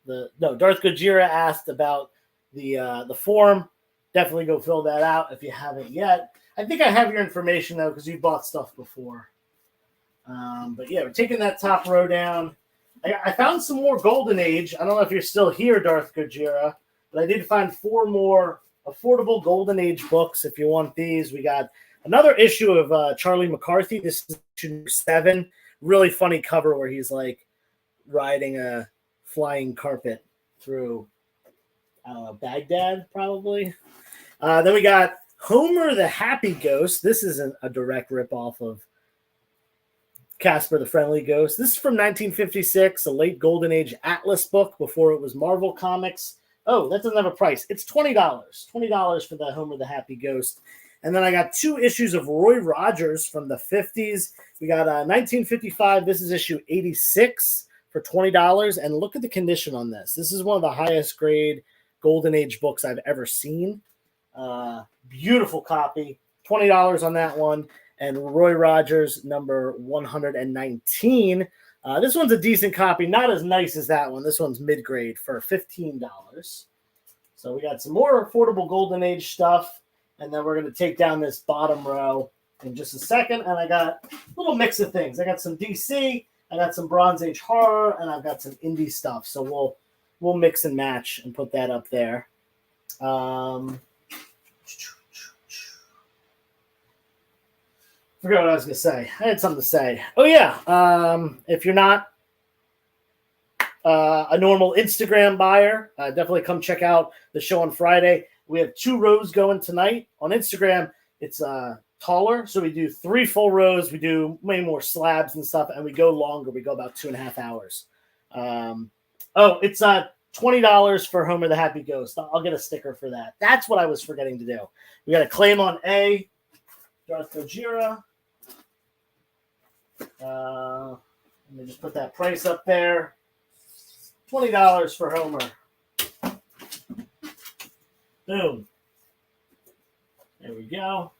Gojira asked about the form. Definitely go fill that out if you haven't yet. I think I have your information though because you bought stuff before. But yeah, we're taking that top row down. I found some more Golden Age. I don't know if you're still here, Darth Gojira, but I did find 4 more affordable Golden Age books if you want these. We got another issue of Charlie McCarthy. This is issue 7. Really funny cover where he's like riding a flying carpet through, I don't know, Baghdad probably. Then we got Homer the Happy Ghost. This isn't a direct ripoff of Casper the Friendly Ghost. This is from 1956, a late Golden Age Atlas book before it was Marvel Comics. Oh, that doesn't have a price. It's $20. $20 for the Homer the Happy Ghost. And then I got 2 issues of Roy Rogers from the 50s. We got 1955. This is issue 86 for $20. And look at the condition on this. This is one of the highest grade Golden Age books I've ever seen. Beautiful copy. $20 on that one. And Roy Rogers, number 119. This one's a decent copy. Not as nice as that one. This one's mid-grade for $15. So we got some more affordable Golden Age stuff. And then we're going to take down this bottom row in just a second. And I got a little mix of things. I got some DC, I got some Bronze Age horror, and I've got some indie stuff. So we'll mix and match and put that up there. Forgot what I was going to say. I had something to say. Oh, yeah. If you're not a normal Instagram buyer, definitely come check out the show on Friday. We have 2 rows going tonight. On Instagram, it's taller. So we do 3 full rows. We do way more slabs and stuff, and we go longer. We go about 2.5 hours. It's $20 for Homer the Happy Ghost. I'll get a sticker for that. That's what I was forgetting to do. We got a claim on A, Darth Gojira. Let me just put that price up there. $20 for Homer. Boom. There we go.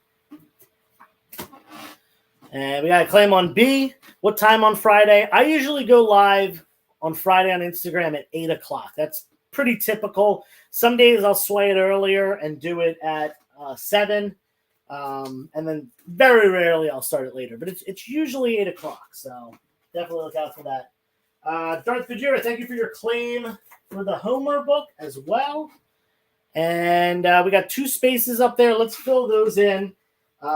And we got a claim on B. What time on Friday? I usually go live on Friday on Instagram at 8 o'clock. That's pretty typical. Some days I'll sway it earlier and do it at 7. And then very rarely I'll start it later. But it's usually 8 o'clock. So definitely look out for that. Darth Gojira, thank you for your claim for the Homer book as well. And we got 2 spaces up there. Let's fill those in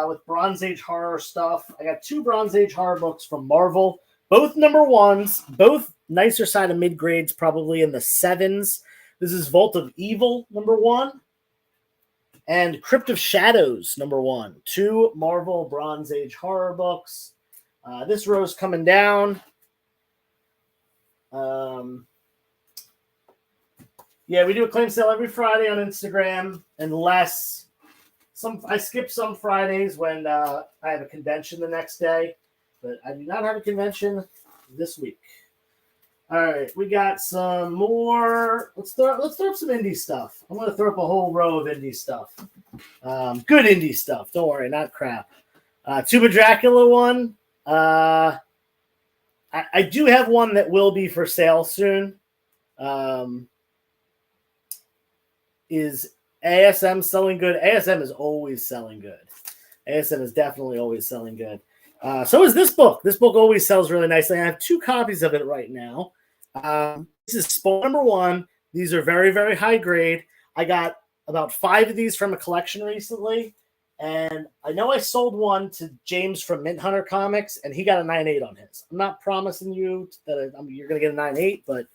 with Bronze Age horror stuff. I got 2 Bronze Age horror books from Marvel, both number 1s, both nicer side of mid grades, probably in the 7s. This is Vault of Evil, number 1, and Crypt of Shadows, number 1. 2 Marvel Bronze Age horror books. This row's coming down. Yeah, we do a claim sale every Friday on Instagram, unless I skip some Fridays when I have a convention the next day, but I do not have a convention this week. All right, we got some more. Let's throw up some indie stuff. I'm going to throw up a whole row of indie stuff. Good indie stuff. Don't worry, not crap. Tomb of Dracula one. I do have one that will be for sale soon. Is ASM selling good? ASM is always selling good. ASM is definitely always selling good. So is this book. This book always sells really nicely. I have 2 copies of it right now. This is Spawn number 1. These are very, very high grade. I got about 5 of these from a collection recently. And I know I sold one to James from Mint Hunter Comics, and he got a 9.8 on his. I'm not promising you that you're going to get a 9.8, but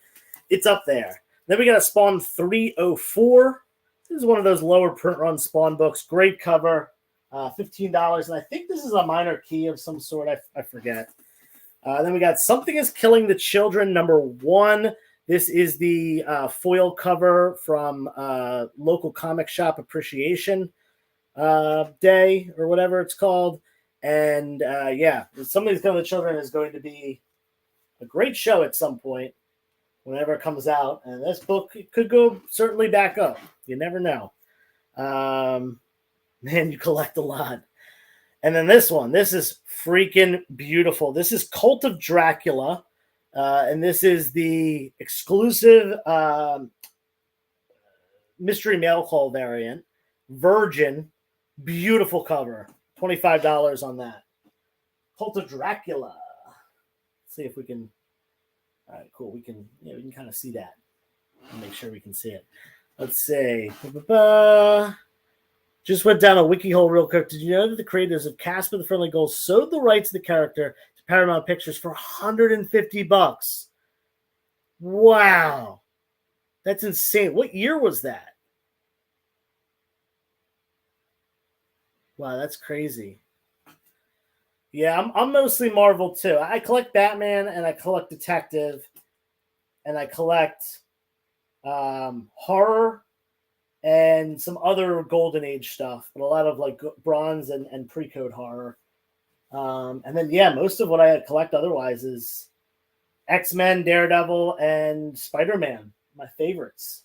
it's up there. Then we got a Spawn 304. This is one of those lower print run Spawn books. Great cover, $15. And I think this is a minor key of some sort. I forget. Then we got Something is Killing the Children, number 1. This is the foil cover from local comic shop appreciation day or whatever it's called. And yeah, Something is Killing the Children is going to be a great show at some point whenever it comes out. And this book could go certainly back up. You never know. Man, you collect a lot. And then this one, this is freaking beautiful. This is Cult of Dracula. And this is the exclusive mystery mail call variant. Virgin. Beautiful cover. $25 on that. Cult of Dracula. Let's see if we can. All right, cool. We can kind of see that. I'll make sure we can see it. Let's see. Just went down a wiki hole real quick. Did you know that the creators of Casper the Friendly Ghost sold the rights to the character to Paramount Pictures for $150? Wow. That's insane. What year was that? Wow, that's crazy. Yeah, I'm mostly Marvel too. I collect Batman and I collect Detective and I collect horror and some other Golden Age stuff, but a lot of like Bronze and pre-code horror. And then yeah, most of what I collect otherwise is X-Men, Daredevil, and Spider-Man, my favorites.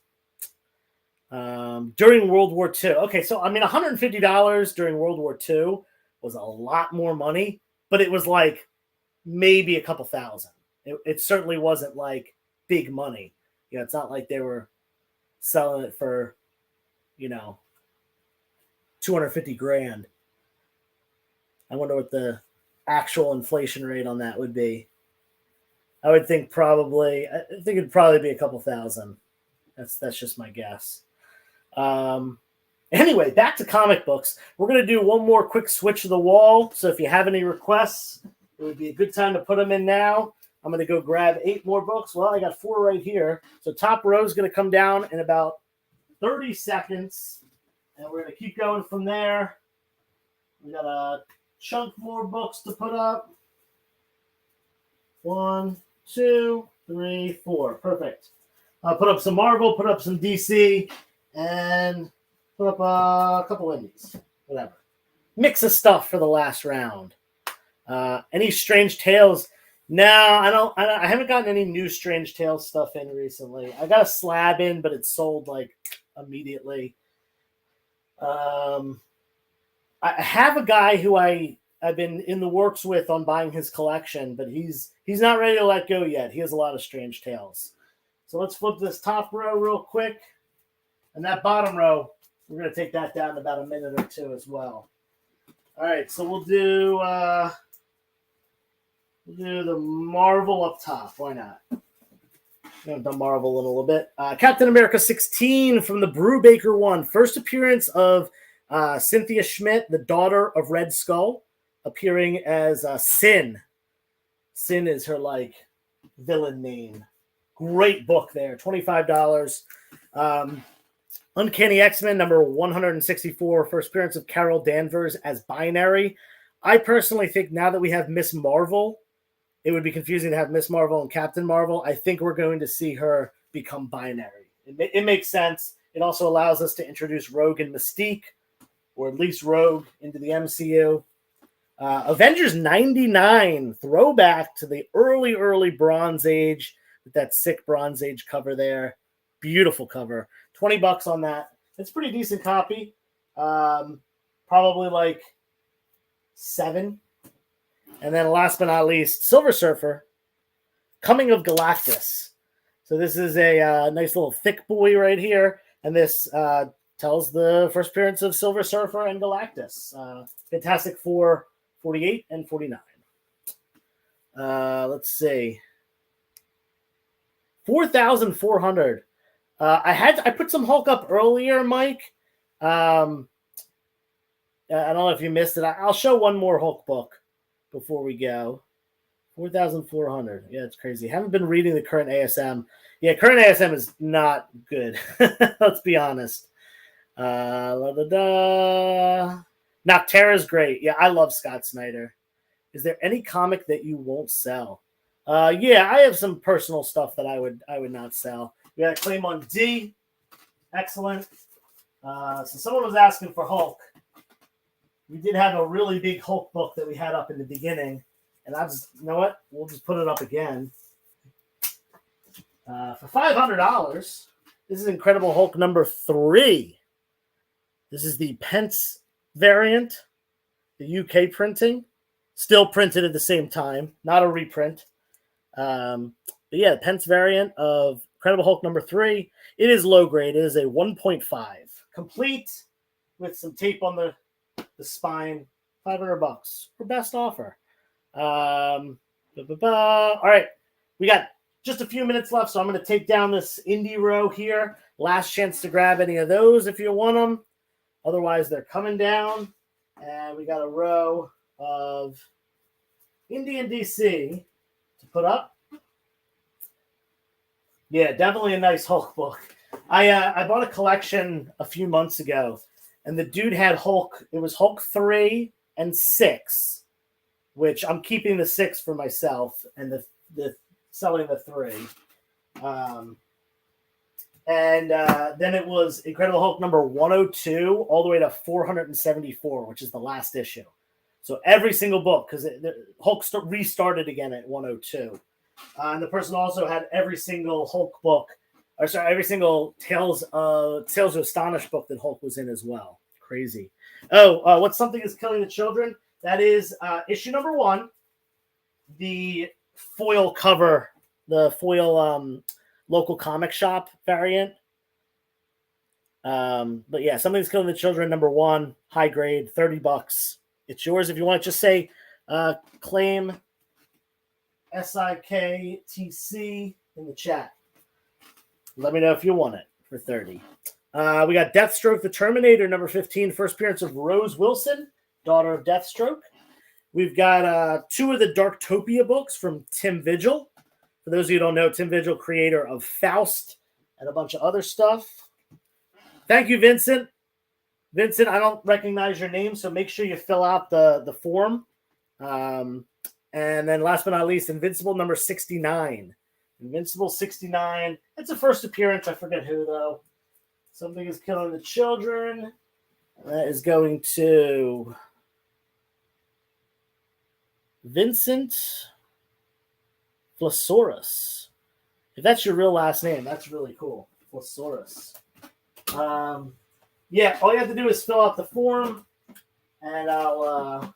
During World War II. Okay, so I mean, $150 during World War II was a lot more money, but it was like maybe a couple thousand. It certainly wasn't like big money. You know, it's not like they were selling it for, 250 grand. I wonder what the actual inflation rate on that would be. I would think I think it'd probably be a couple thousand. That's just my guess. Anyway, back to comic books. We're going to do one more quick switch of the wall. So if you have any requests, it would be a good time to put them in now. I'm going to go grab 8 more books. Well, I got 4 right here. So top row is going to come down in about 30 seconds. And we're going to keep going from there. We got a chunk more books to put up. 1, 2, 3, 4. Perfect. Put up some Marvel, put up some DC, and put up a couple indies. Whatever. Mix of stuff for the last round. Any Strange Tales? No, I haven't gotten any new Strange Tales stuff in recently. I got a slab in, but it sold like immediately. I have a guy who I've been in the works with on buying his collection, but he's not ready to let go yet. He has a lot of Strange Tales. So let's flip this top row real quick. And that bottom row, we're going to take that down in about a minute or two as well. All right, so we'll do the Marvel up top. Why not? We haven't done Marvel in a little bit. Captain America 16 from the Brubaker one. First appearance of Cynthia Schmidt, the daughter of Red Skull, appearing as Sin. Sin is her like villain name. Great book there, $25. Uncanny X-Men number 164, first appearance of Carol Danvers as Binary. I personally think now that we have Miss Marvel, it would be confusing to have Miss Marvel and Captain Marvel. I think we're going to see her become Binary. It makes sense. It also allows us to introduce Rogue and Mystique, or at least Rogue, into the MCU. Avengers 99, throwback to the early Bronze Age, with that sick Bronze Age cover there. Beautiful cover. $20 on that. It's a pretty decent copy. Probably like 7. And then last but not least, Silver Surfer, Coming of Galactus. So this is a nice little thick boy right here. And this tells the first appearance of Silver Surfer and Galactus. Fantastic Four 48 and 49. Let's see. 4,400. I put some Hulk up earlier, Mike. I don't know if you missed it. I'll show one more Hulk book before we go. 4,400. Yeah, it's crazy. Haven't been reading the current ASM. Yeah, current ASM is not good. Let's be honest. Noctera's great. Yeah, I love Scott Snyder. Is there any comic that you won't sell? Yeah, I have some personal stuff that I would not sell. We got a claim on D. Excellent. So someone was asking for Hulk. We did have a really big Hulk book that we had up in the beginning. And you know what? We'll just put it up again. For $500, this is Incredible Hulk number 3. This is the Pence variant, the UK printing. Still printed at the same time, not a reprint. But yeah, the Pence variant of Incredible Hulk number 3. It is low grade. It is a 1.5. Complete with some tape on the spine. $500 for best offer. All right. We got just a few minutes left, so I'm going to take down this indie row here. Last chance to grab any of those if you want them. Otherwise, they're coming down. And we got a row of Indie and DC to put up. Yeah, definitely a nice Hulk book. I bought a collection a few months ago, and the dude had Hulk. It was Hulk 3 and 6, which I'm keeping the 6 for myself, and the selling the 3. And then it was Incredible Hulk number 102 all the way to 474, which is the last issue. So every single book, because Hulk restarted again at 102. And the person also had every single Hulk book, every single Tales of Astonish book that Hulk was in as well. Crazy. What Something is Killing the Children? That is issue number 1, the foil cover, the foil local comic shop variant. But yeah, Something's Killing the Children, number 1, high grade, $30. It's yours if you want to just say claim SIKTC in the chat. Let me know if you want it for $30. We got Deathstroke the Terminator, number 15, first appearance of Rose Wilson, daughter of Deathstroke. We've got 2 of the Darktopia books from Tim Vigil. For those of you who don't know, Tim Vigil, creator of Faust and a bunch of other stuff. Thank you, Vincent. Vincent, I don't recognize your name, so make sure you fill out the form. And then last but not least, Invincible number 69. Invincible 69. It's a first appearance. I forget who, though. Something is Killing the Children. That is going to Vincent Flosaurus. If that's your real last name, that's really cool. Flosaurus. Yeah, all you have to do is fill out the form, and I'll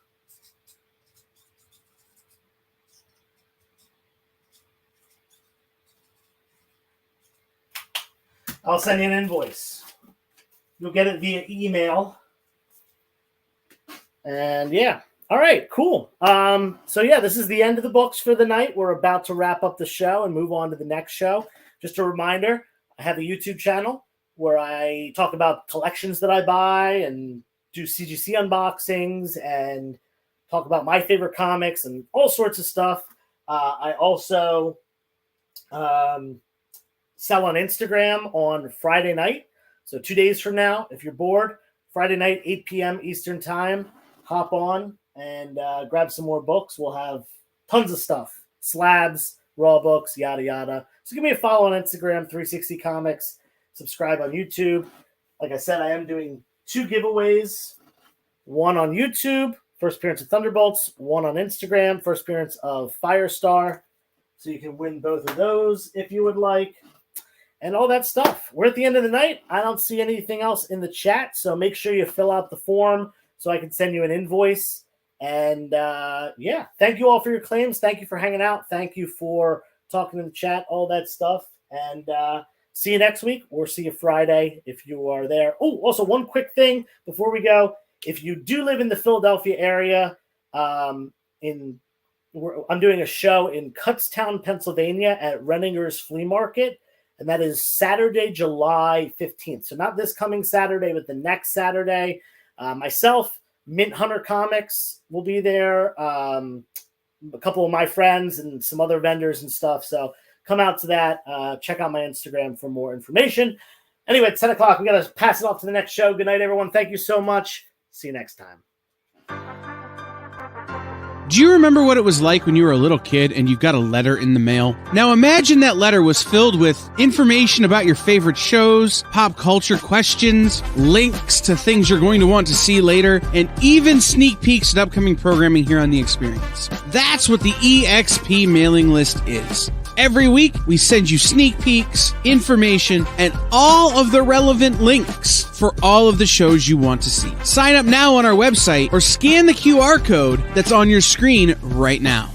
send you an invoice. You'll get it via email. And yeah. All right, cool. So yeah, this is the end of the books for the night. We're about to wrap up the show and move on to the next show. Just a reminder, I have a YouTube channel where I talk about collections that I buy and do CGC unboxings and talk about my favorite comics and all sorts of stuff. I also sell on Instagram on Friday night. So 2 days from now, if you're bored, Friday night, 8 p.m. Eastern time, hop on and grab some more books. We'll have tons of stuff, slabs, raw books, yada, yada. So give me a follow on Instagram, 360 Comics. Subscribe on YouTube. Like I said, I am doing 2 giveaways. One on YouTube, first appearance of Thunderbolts. One on Instagram, first appearance of Firestar. So you can win both of those if you would like. And all that stuff. We're at the end of the night. I don't see anything else in the chat. So make sure you fill out the form so I can send you an invoice. And yeah, thank you all for your claims. Thank you for hanging out. Thank you for talking in the chat, all that stuff. And see you next week or see you Friday if you are there. Oh, also one quick thing before we go. If you do live in the Philadelphia area, I'm doing a show in Kutztown, Pennsylvania at Renninger's Flea Market. And that is Saturday, July 15th. So not this coming Saturday, but the next Saturday. Myself, Mint Hunter Comics will be there. A couple of my friends and some other vendors and stuff. So come out to that. Check out my Instagram for more information. Anyway, it's 10 o'clock. We got to pass it off to the next show. Good night, everyone. Thank you so much. See you next time. Do you remember what it was like when you were a little kid and you got a letter in the mail? Now imagine that letter was filled with information about your favorite shows, pop culture questions, links to things you're going to want to see later, and even sneak peeks at upcoming programming here on The Experience. That's what the EXP mailing list is. Every week, we send you sneak peeks, information, and all of the relevant links for all of the shows you want to see. Sign up now on our website or scan the QR code that's on your screen right now.